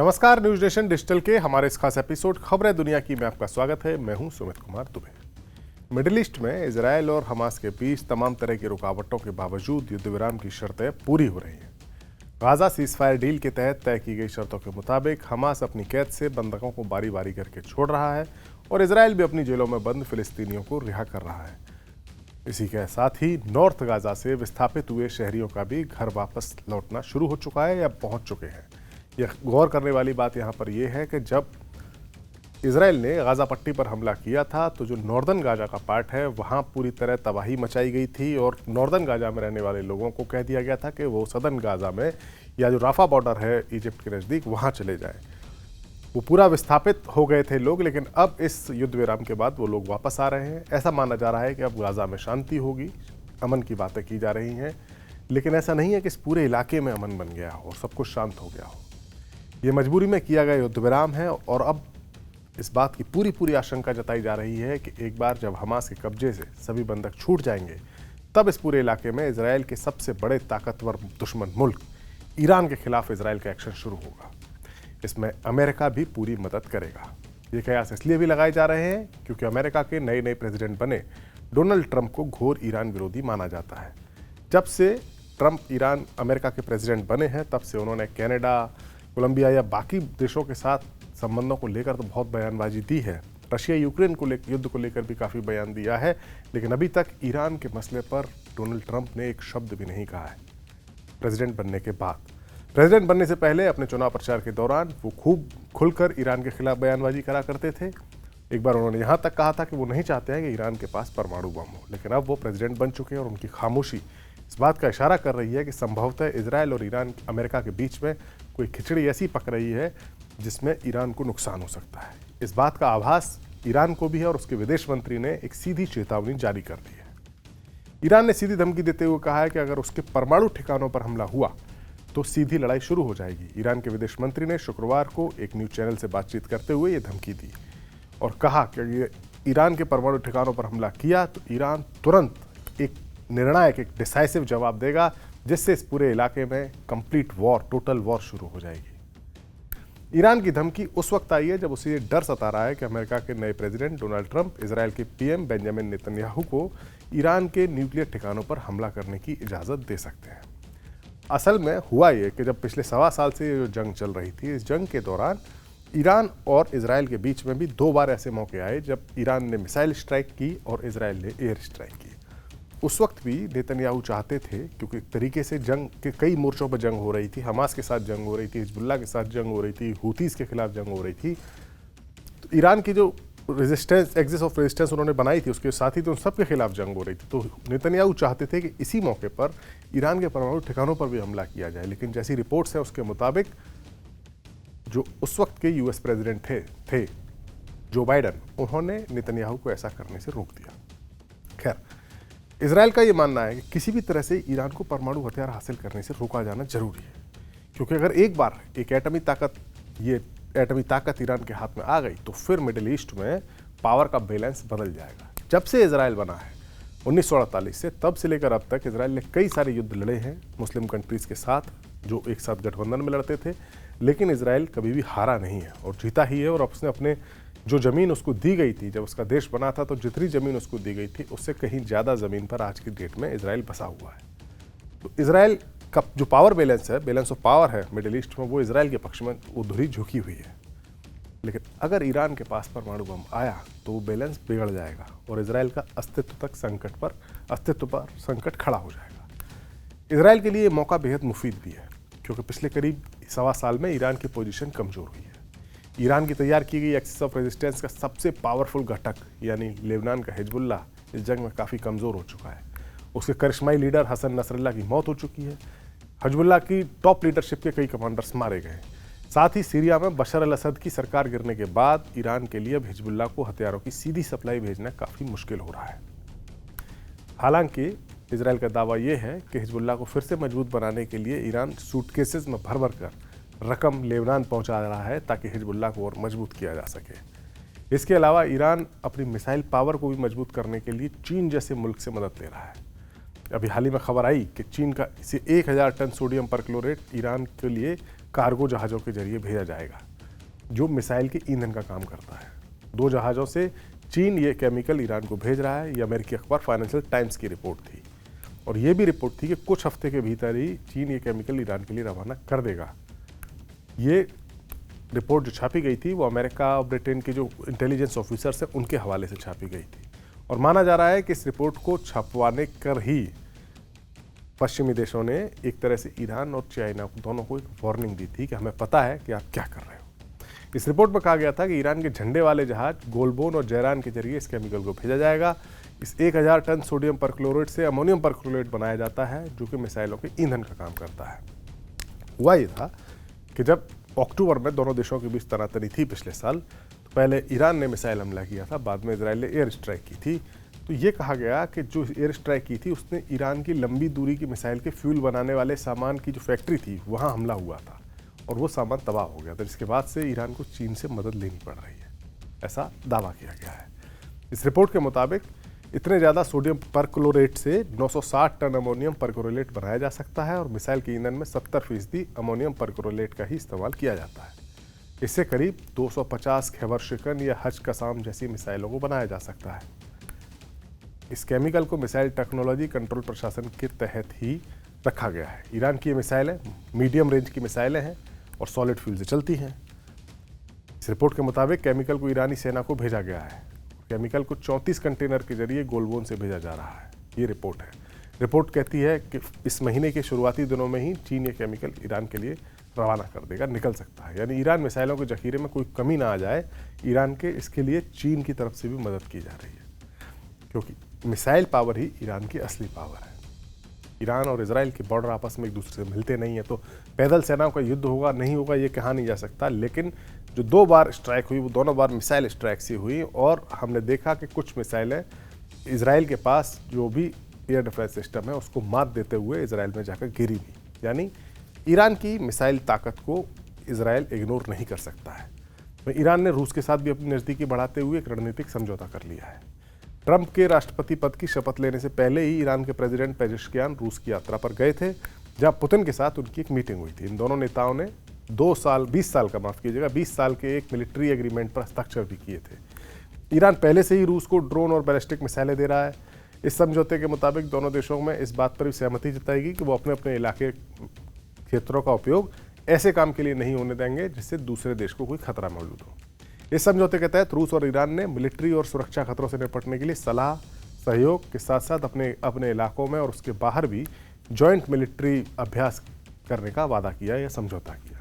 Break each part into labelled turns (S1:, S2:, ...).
S1: नमस्कार, news nation digital के हमारे इस खास एपिसोड खबरें दुनिया की में आपका स्वागत है। मैं हूं सुमित कुमार दुबे। मिडिल ईस्ट में इजरायल और हमास के बीच तमाम तरह की रुकावटों के बावजूद युद्ध विराम की शर्तें पूरी हो रही हैं। गाजा सीजफायर डील के तहत तय की गई शर्तों के मुताबिक हमास अपनी कैद से बंधकों को बारी बारी करके छोड़ रहा है और इजरायल भी अपनी जेलों में बंद फिलिस्तीनियों को रिहा कर रहा है। इसी के साथ ही नॉर्थ गाजा से विस्थापित हुए शहरियों का भी घर वापस लौटना शुरू हो चुका है या पहुंच चुके हैं। यह गौर करने वाली बात यहाँ पर यह है कि जब इजराइल ने गाजा पट्टी पर हमला किया था तो जो नॉर्दर्न गाजा का पार्ट है वहाँ पूरी तरह तबाही मचाई गई थी और नॉर्दर्न गाजा में रहने वाले लोगों को कह दिया गया था कि वो सदर्न गाजा में या जो राफा बॉर्डर है इजिप्ट के नज़दीक वहाँ चले जाएं। वो पूरा विस्थापित हो गए थे लोग, लेकिन अब इस युद्ध विराम के बाद वो लोग वापस आ रहे हैं। ऐसा माना जा रहा है कि अब गाजा में शांति होगी, अमन की बातें की जा रही हैं, लेकिन ऐसा नहीं है कि इस पूरे इलाके में अमन बन गया हो और सब कुछ शांत हो गया हो। ये मजबूरी में किया गया युद्ध विराम है और अब इस बात की पूरी आशंका जताई जा रही है कि एक बार जब हमास के कब्जे से सभी बंधक छूट जाएंगे तब इस पूरे इलाके में इजराइल के सबसे बड़े ताकतवर दुश्मन मुल्क ईरान के खिलाफ इजराइल का एक्शन शुरू होगा। इसमें अमेरिका भी पूरी मदद करेगा। ये कयास इसलिए भी लगाए जा रहे हैं क्योंकि अमेरिका के नए प्रेसिडेंट बने डोनाल्ड ट्रंप को घोर ईरान विरोधी माना जाता है। जब से ट्रंप ईरान अमेरिका के प्रेसिडेंट बने हैं तब से उन्होंने कनाडा, कोलंबिया या बाकी देशों के साथ संबंधों को लेकर तो बहुत बयानबाजी दी है। रशिया यूक्रेन को युद्ध को लेकर भी काफ़ी बयान दिया है, लेकिन अभी तक ईरान के मसले पर डोनाल्ड ट्रंप ने एक शब्द भी नहीं कहा है। प्रेसिडेंट बनने के बाद, प्रेसिडेंट बनने से पहले अपने चुनाव प्रचार के दौरान वो खूब खुलकर ईरान के खिलाफ बयानबाजी करा करते थे। एक बार उन्होंने यहाँ तक कहा था कि वो नहीं चाहते हैं कि ईरान के पास परमाणु बम हो, लेकिन अब वो प्रेसिडेंट बन चुके हैं और उनकी खामोशी इस बात का इशारा कर रही है कि संभवतः इजरायल और ईरान अमेरिका के बीच में कोई खिचड़ी ऐसी पक रही है जिसमें ईरान को नुकसान हो सकता है। इस बात का आभास ईरान को भी है और उसके विदेश मंत्री ने एक सीधी चेतावनी जारी कर दी है। ईरान ने सीधी धमकी देते हुए कहा है कि अगर उसके परमाणु ठिकानों पर हमला हुआ तो सीधी लड़ाई शुरू हो जाएगी। ईरान के विदेश मंत्री ने शुक्रवार को एक न्यूज चैनल से बातचीत करते हुए ये धमकी दी और कहा कि ईरान के परमाणु ठिकानों पर हमला किया तो ईरान तुरंत एक निर्णायक, एक डिसाइसिव जवाब देगा जिससे इस पूरे इलाके में कंप्लीट वॉर, टोटल वॉर शुरू हो जाएगी। ईरान की धमकी उस वक्त आई है जब उसे ये डर सता रहा है कि अमेरिका के नए प्रेसिडेंट डोनाल्ड ट्रंप इजरायल के पीएम बेंजामिन नेतन्याहू को ईरान के न्यूक्लियर ठिकानों पर हमला करने की इजाज़त दे सकते हैं। असल में हुआ ये कि जब पिछले 1.25 साल से जो जंग चल रही थी, इस जंग के दौरान ईरान और इजरायल के बीच में भी 2 बार ऐसे मौके आए जब ईरान ने मिसाइल स्ट्राइक की और इजरायल ने एयर स्ट्राइक की। उस वक्त भी नेतन्याहू चाहते थे, क्योंकि एक तरीके से जंग के कई मोर्चों पर जंग हो रही थी, हमास के साथ जंग हो रही थी, हिजबुल्लाह के साथ जंग हो रही थी, हूतीस के खिलाफ जंग हो रही थी, तो ईरान की जो रेजिस्टेंस, एक्सिस ऑफ रेजिस्टेंस उन्होंने बनाई थी, उसके साथ ही तो उन सब के खिलाफ जंग हो रही थी। तो नेतन्याहू चाहते थे कि इसी मौके पर ईरान के परमाणु ठिकानों पर भी हमला किया जाए, लेकिन जैसी रिपोर्ट्स हैं उसके मुताबिक जो उस वक्त के यूएस प्रेसिडेंट थे जो बाइडन, उन्होंने नेतन्याहू को ऐसा करने से रोक दिया। खैर, इजरायल का ये मानना है कि किसी भी तरह से ईरान को परमाणु हथियार हासिल करने से रोका जाना जरूरी है, क्योंकि अगर एक बार एक एटमी ताकत ईरान के हाथ में आ गई तो फिर मिडिल ईस्ट में पावर का बैलेंस बदल जाएगा। जब से इजरायल बना है 1948 से, तब से लेकर अब तक इजरायल ने कई सारे युद्ध लड़े हैं मुस्लिम कंट्रीज के साथ जो एक साथ गठबंधन में लड़ते थे, लेकिन इजरायल कभी भी हारा नहीं है और जीता ही है। और उसने अपने जो ज़मीन उसको दी गई थी, जब उसका देश बना था तो जितनी ज़मीन उसको दी गई थी उससे कहीं ज़्यादा ज़मीन पर आज की डेट में इजरायल बसा हुआ है। तो इजरायल का जो पावर बैलेंस है, बैलेंस ऑफ पावर है मिडिल ईस्ट में, वो इजरायल के पक्ष में उधरी झुकी हुई है। लेकिन अगर ईरान के पास परमाणु बम आया तो वो बैलेंस बिगड़ जाएगा और इजरायल का अस्तित्व पर संकट खड़ा हो जाएगा। इजरायल के लिए ये मौका बेहद मुफीद भी है, क्योंकि पिछले करीब 1.25 साल में ईरान की पोजीशन कमज़ोर हुई है। ईरान की तैयार की गई एक्सिस ऑफ रेजिस्टेंस का सबसे पावरफुल घटक यानी लेबनान का हिजबुल्लाह इस जंग में काफ़ी कमज़ोर हो चुका है। उसके करिश्माई लीडर हसन नसरल्लाह की मौत हो चुकी है। हिजबुल्लाह की टॉप लीडरशिप के कई कमांडर्स मारे गए। साथ ही सीरिया में बशर अल असद की सरकार गिरने के बाद ईरान के लिए अब हिजबुल्लाह को हथियारों की सीधी सप्लाई भेजना काफ़ी मुश्किल हो रहा है। हालांकि इजरायल का दावा यह है कि हिजबुल्लाह को फिर से मजबूत बनाने के लिए ईरान सूटकेसेस में भर भर कर रकम लेबनान पहुंचा रहा है ताकि हिजबुल्लाह को और मजबूत किया जा सके। इसके अलावा ईरान अपनी मिसाइल पावर को भी मजबूत करने के लिए चीन जैसे मुल्क से मदद ले रहा है। अभी हाल ही में खबर आई कि चीन का इसे 1000 टन सोडियम परक्लोरेट ईरान के लिए कार्गो जहाज़ों के जरिए भेजा जाएगा जो मिसाइल के ईंधन का काम करता है। 2 जहाज़ों से चीन ये केमिकल ईरान को भेज रहा है। ये अमेरिकी अखबार फाइनेंशियल टाइम्स की रिपोर्ट थी और ये भी रिपोर्ट थी कि कुछ हफ्ते के भीतर ही चीन ये केमिकल ईरान के लिए रवाना कर देगा। ये रिपोर्ट जो छापी गई थी वो अमेरिका और ब्रिटेन के जो इंटेलिजेंस ऑफिसर्स हैं उनके हवाले से छापी गई थी और माना जा रहा है कि इस रिपोर्ट को छपवाने कर ही पश्चिमी देशों ने एक तरह से ईरान और चाइना दोनों को एक वार्निंग दी थी कि हमें पता है कि आप क्या कर रहे हो। इस रिपोर्ट में कहा गया था कि ईरान के झंडे वाले जहाज गोलबोन और जैरान के जरिए इस केमिकल को भेजा जाएगा। इस 1000 टन सोडियम परक्लोरेट से अमोनियम परक्लोरेट बनाया जाता है जो कि मिसाइलों के ईंधन का काम करता है। हुआ ये था कि जब अक्टूबर में दोनों देशों के बीच तनातनी थी पिछले साल, तो पहले ईरान ने मिसाइल हमला किया था, बाद में इजराइल ने एयर स्ट्राइक की थी। तो ये कहा गया कि जो एयर स्ट्राइक की थी उसने ईरान की लंबी दूरी की मिसाइल के फ्यूल बनाने वाले सामान की जो फैक्ट्री थी वहाँ हमला हुआ था और वो सामान तबाह हो गया था, जिसके बाद से ईरान को चीन से मदद लेनी पड़ रही है, ऐसा दावा किया गया है। इस रिपोर्ट के मुताबिक इतने ज़्यादा सोडियम परक्लोरेट से 960 टन अमोनियम परक्लोरेट बनाया जा सकता है और मिसाइल के ईंधन में 70% अमोनियम परक्लोरेट का ही इस्तेमाल किया जाता है। इससे करीब 250 खैबर शिकन या हज कसाम जैसी मिसाइलों को बनाया जा सकता है। इस केमिकल को मिसाइल टेक्नोलॉजी कंट्रोल प्रशासन के तहत ही रखा गया है। ईरान की ये मिसाइलें मीडियम रेंज की मिसाइलें हैं और सॉलिड फ्यूल से चलती हैं। इस रिपोर्ट के मुताबिक केमिकल को ईरानी सेना को भेजा गया है। केमिकल को 34 कंटेनर के जरिए गोलबोन से भेजा जा रहा है। ये रिपोर्ट है। रिपोर्ट कहती है कि इस महीने के शुरुआती दिनों में ही चीन ये केमिकल ईरान के लिए रवाना कर देगा, निकल सकता है। यानी ईरान मिसाइलों के जखीरे में कोई कमी ना आ जाए, ईरान के इसके लिए चीन की तरफ से भी मदद की जा रही है, क्योंकि मिसाइल पावर ही ईरान की असली पावर है। ईरान और इजराइल के बॉर्डर आपस में एक दूसरे से मिलते नहीं है, तो पैदल सेनाओं का युद्ध होगा नहीं होगा ये कहा नहीं जा सकता। लेकिन जो 2 बार स्ट्राइक हुई वो दोनों बार मिसाइल स्ट्राइक से हुई और हमने देखा कि कुछ मिसाइलें इजराइल के पास जो भी एयर डिफेंस सिस्टम है उसको मात देते हुए इजराइल में जाकर गिरी भी। यानी ईरान की मिसाइल ताकत को इजराइल इग्नोर नहीं कर सकता है। तो ईरान ने रूस के साथ भी अपनी नज़दीकी बढ़ाते हुए एक रणनीतिक समझौता कर लिया है। ट्रंप के राष्ट्रपति पद की शपथ लेने से पहले ही ईरान के प्रेसिडेंट पेजेश्कियान रूस की यात्रा पर गए थे, जहां पुतिन के साथ उनकी एक मीटिंग हुई थी। इन दोनों नेताओं ने 20 साल के एक मिलिट्री एग्रीमेंट पर हस्ताक्षर भी किए थे। ईरान पहले से ही रूस को ड्रोन और बैलिस्टिक मिसाइलें दे रहा है। इस समझौते के मुताबिक दोनों देशों में इस बात पर भी सहमति जताएगी कि वो अपने अपने इलाके क्षेत्रों का उपयोग ऐसे काम के लिए नहीं होने देंगे जिससे दूसरे देश को कोई खतरा मौजूद हो। इस समझौते के तहत रूस और ईरान ने मिलिट्री और सुरक्षा खतरों से निपटने के लिए सलाह सहयोग के साथ साथ अपने इलाकों में और उसके बाहर भी जॉइंट मिलिट्री अभ्यास करने का वादा किया या समझौता किया।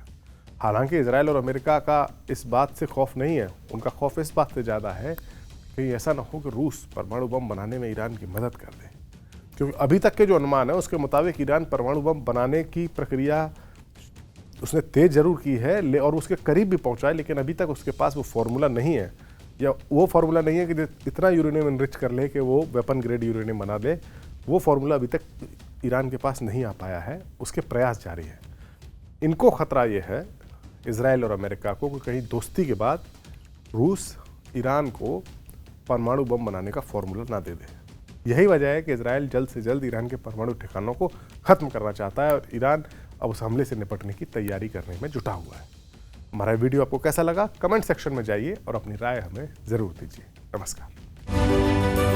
S1: हालांकि इजराइल और अमेरिका का इस बात से खौफ नहीं है। उनका खौफ इस बात से ज़्यादा है कि ऐसा ना हो कि रूस परमाणु बम बनाने में ईरान की मदद कर दे, क्योंकि अभी तक के जो अनुमान है उसके मुताबिक ईरान परमाणु बम बनाने की प्रक्रिया उसने तेज जरूर की है और उसके करीब भी पहुंचा है, लेकिन अभी तक उसके पास वो फार्मूला नहीं है या वो फार्मूला नहीं है कि इतना यूरेनियम इनरिच कर ले कि वो वेपन ग्रेड यूरेनियम बना दे। वो फार्मूला अभी तक ईरान के पास नहीं आ पाया है, उसके प्रयास जारी है। इनको खतरा ये है इजराइल और अमेरिका को कि कहीं दोस्ती के बाद रूस ईरान को परमाणु बम बनाने का फार्मूला ना दे दे। यही वजह है कि इजराइल जल्द से जल्द ईरान के परमाणु ठिकानों को खत्म करना चाहता है और ईरान अब उस हमले से निपटने की तैयारी करने में जुटा हुआ है। हमारा वीडियो आपको कैसा लगा कमेंट सेक्शन में जाइए और अपनी राय हमें ज़रूर दीजिए। नमस्कार।